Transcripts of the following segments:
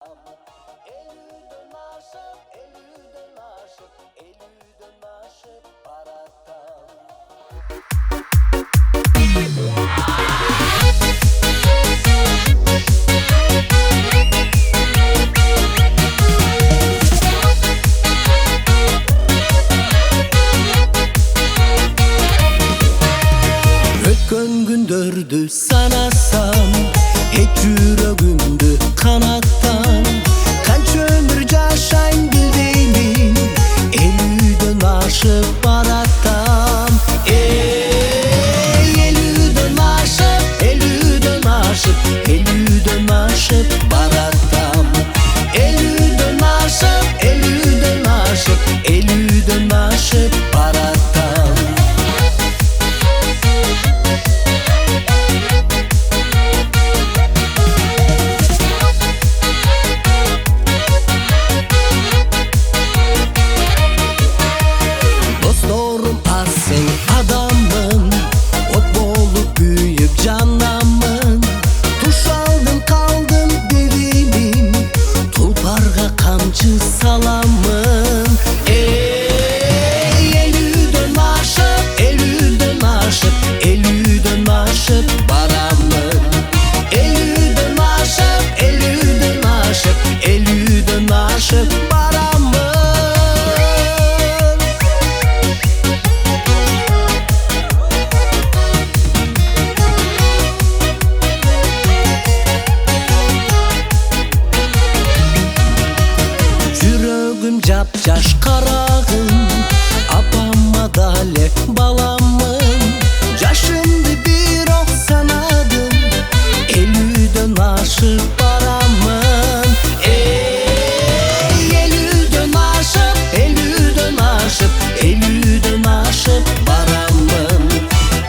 Elüden aşıp baratam. Ötken gündürdü sanasam, hiç yüreğimdi kanattan. Kança ömür yaşayın bildiğimin, elüden aşıp baratam. Elüden aşıp, elüden aşıp, elüden aşıp baratam. Elüden aşıp, elüden aşıp, elüden aşıp baratam. Dostlarım arsın adamın, ot bolup büyüyüp canlamın. Tuş aldım kaldım derimin, tulparga kamçı salamın. Elüden aşıp, elüden aşıp, elüden aşıp baramın. Elüden aşıp, elüden aşıp, elüden aşıp baramın. Yüreğim capcaş karağım, apamma dale balamın. Yaşımdı bir ok sanadım, elüden aşıp baramın. Elüden aşıp, elüden aşıp, elüden aşıp baramın.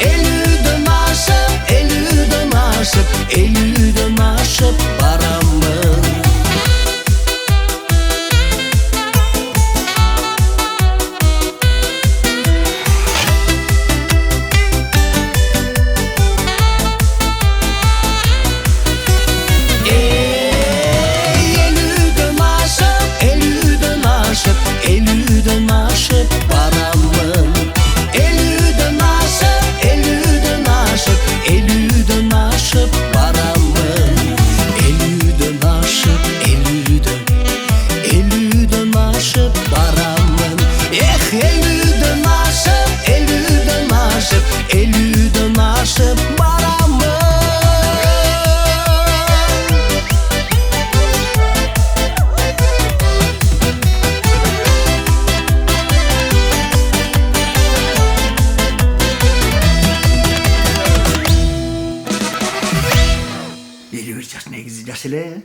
Elüden aşıp, elüden aşıp, elüden aşıp baramın. Elüden aşıp, elüden aşıp, elüden aşıp baramın. Elüden aşıp, elüden aşıp, elüden aşıp baramın. Elüden aşıp, elüden, elüden aşıp baramın. Elüden aşıp, elüden aşıp, elüden aşıp baramın. Yaşına gideceğiz hele.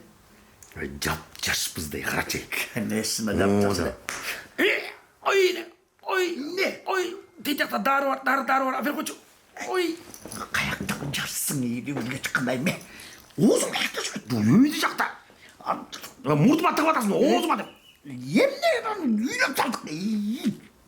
Yapacağız biz de kaçık. Nesine yapacağız hele. Oy ne? Oy. Diyecekler darı var. Aferin koçum. Oy. Kayakta yarsın iyi diyor. Ne çıkındayım mı? Oğuzum ayakta şu duyuyor diyecek da. Murtum atık batasın. Oğuzum atık. Yemin ederim. Yine saldık.